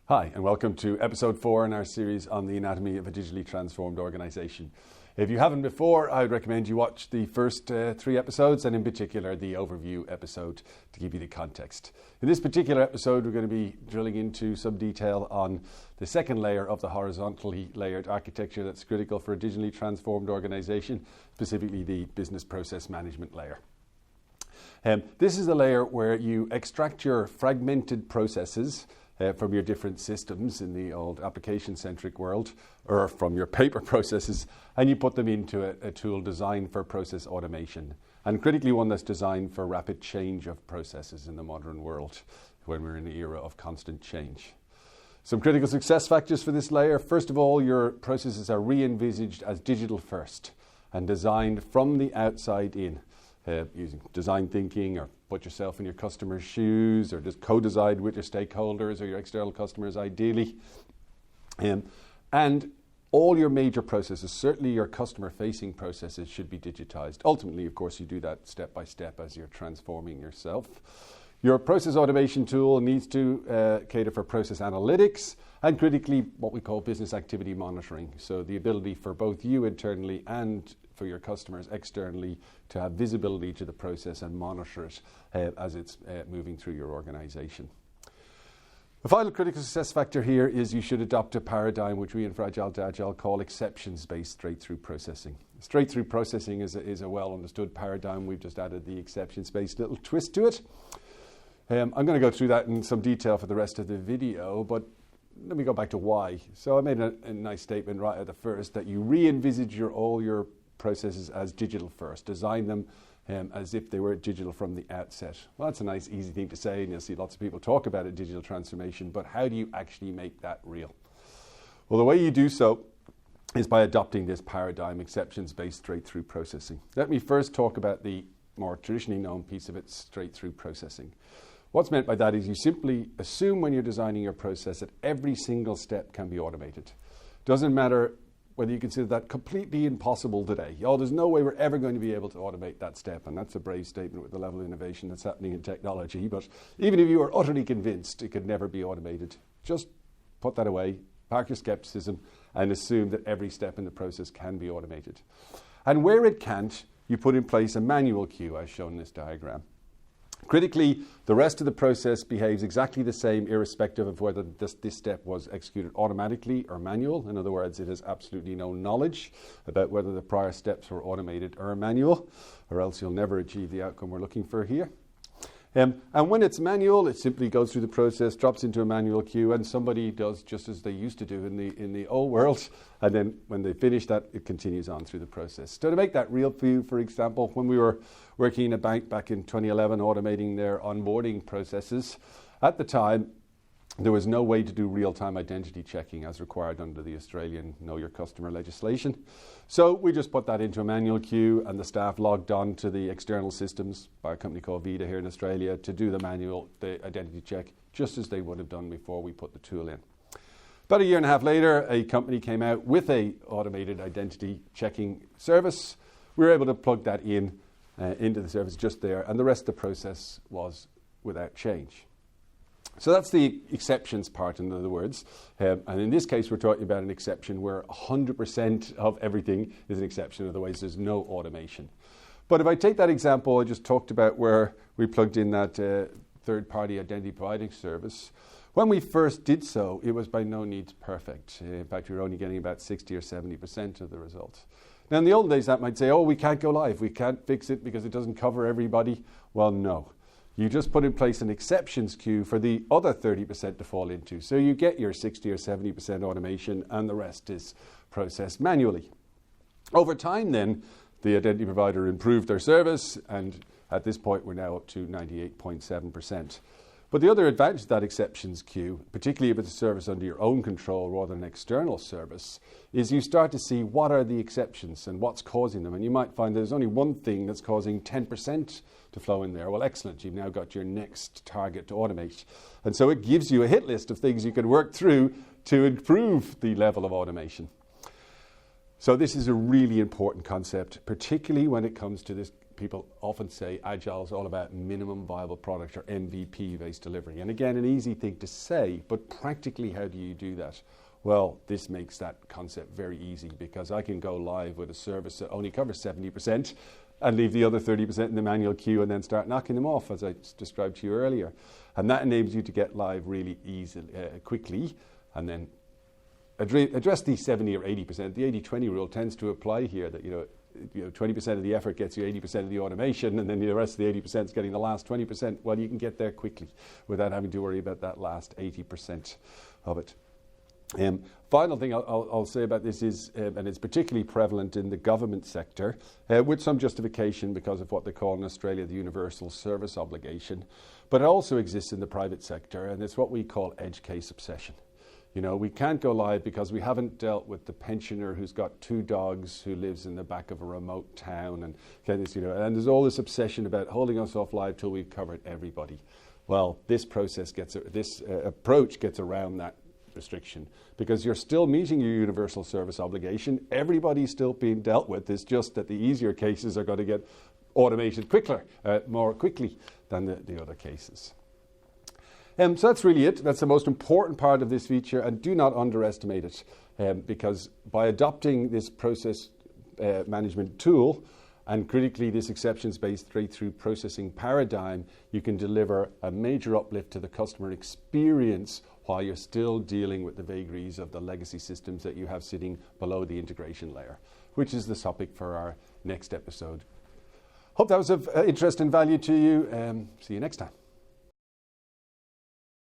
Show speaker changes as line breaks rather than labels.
Hi, and welcome to episode 4 in our series on the anatomy of a digitally transformed organization. If you haven't before, I would recommend you watch the first 3 episodes, and in particular the overview episode to give you the context. In this particular episode, we're going to be drilling into some detail on the second layer of the horizontally layered architecture that's critical for a digitally transformed organization, specifically the business process management layer. This is the layer where you extract your fragmented processes from your different systems in the old application-centric world, or from your paper processes, and you put them into a tool designed for process automation, and critically one that's designed for rapid change of processes in the modern world when we're in an era of constant change. Some critical success factors for this layer. First of all, your processes are re-envisaged as digital first and designed from the outside in, using design thinking, or put yourself in your customer's shoes, or just co-design with your stakeholders or your external customers ideally. And all your major processes, certainly your customer-facing processes, should be digitized. Ultimately, of course, you do that step by step as you're transforming yourself. Your process automation tool needs to cater for process analytics and critically what we call business activity monitoring. So the ability for both you internally and for your customers externally to have visibility to the process and monitor it as it's moving through your organization. The final critical success factor here is you should adopt a paradigm which we in Fragile to Agile call exceptions-based straight-through processing. Straight-through processing is a well-understood paradigm. We've just added the exceptions-based little twist to it. I'm going to go through that in some detail for the rest of the video, but let me go back to why. So I made a nice statement right at the first that you re-envisage all your processes as digital first, design them as if they were digital from the outset. Well, that's a nice, easy thing to say, and you'll see lots of people talk about a digital transformation, but how do you actually make that real? Well, the way you do so is by adopting this paradigm, exceptions-based straight-through processing. Let me first talk about the more traditionally known piece of it, straight-through processing. What's meant by that is you simply assume when you're designing your process that every single step can be automated. Doesn't matter whether you consider that completely impossible today. There's no way we're ever going to be able to automate that step, and that's a brave statement with the level of innovation that's happening in technology. But even if you are utterly convinced it could never be automated, just put that away, park your skepticism, and assume that every step in the process can be automated. And where it can't, you put in place a manual queue, as shown in this diagram. Critically, the rest of the process behaves exactly the same, irrespective of whether this step was executed automatically or manual. In other words, it has absolutely no knowledge about whether the prior steps were automated or manual, or else you'll never achieve the outcome we're looking for here. And when it's manual, it simply goes through the process, drops into a manual queue, and somebody does just as they used to do in the old world. And then when they finish that, it continues on through the process. So to make that real for you, for example, when we were working in a bank back in 2011, automating their onboarding processes, at the time, there was no way to do real-time identity checking as required under the Australian Know Your Customer legislation. So we just put that into a manual queue, and the staff logged on to the external systems by a company called Vida here in Australia to do the identity check, just as they would have done before we put the tool in. About a year and a half later, a company came out with a automated identity checking service. We were able to plug that into the service just there, and the rest of the process was without change. So that's the exceptions part, in other words. And in this case, we're talking about an exception where 100% of everything is an exception. Otherwise, there's no automation. But if I take that example I just talked about where we plugged in that third-party identity providing service, when we first did so, it was by no means perfect. In fact, we were only getting about 60 or 70% of the results. Now, in the old days, that might say, we can't go live. We can't fix it because it doesn't cover everybody. Well, no. You just put in place an exceptions queue for the other 30% to fall into. So you get your 60 or 70% automation, and the rest is processed manually. Over time then, the identity provider improved their service, and at this point we're now up to 98.7%. But the other advantage of that exceptions queue, particularly if it's a service under your own control rather than an external service, is you start to see what are the exceptions and what's causing them. And you might find there's only one thing that's causing 10% to flow in there. Well, excellent. You've now got your next target to automate. And so it gives you a hit list of things you can work through to improve the level of automation. So this is a really important concept, particularly when it comes to this people often say Agile is all about minimum viable product or MVP-based delivery. And again, an easy thing to say, but practically how do you do that? Well, this makes that concept very easy, because I can go live with a service that only covers 70% and leave the other 30% in the manual queue and then start knocking them off, as I described to you earlier. And that enables you to get live really easily, quickly, and then address the 70 or 80%. The 80-20 rule tends to apply here, that 20% of the effort gets you 80% of the automation, and then the rest of the 80% is getting the last 20%. Well, you can get there quickly without having to worry about that last 80% of it. Final thing I'll say about this is, and it's particularly prevalent in the government sector, with some justification because of what they call in Australia the universal service obligation, but it also exists in the private sector, and it's what we call edge case obsession. We can't go live because we haven't dealt with the pensioner who's got 2 dogs who lives in the back of a remote town, and and there's all this obsession about holding us off live till we've covered everybody. Well, this approach gets around that restriction, because you're still meeting your universal service obligation. Everybody's still being dealt with. It's just that the easier cases are going to get automated more quickly than the other cases. So that's really it. That's the most important part of this feature, and do not underestimate it, because by adopting this process management tool, and critically this exceptions-based straight-through processing paradigm, you can deliver a major uplift to the customer experience while you're still dealing with the vagaries of the legacy systems that you have sitting below the integration layer, which is the topic for our next episode. Hope that was of interest and value to you. See you next time.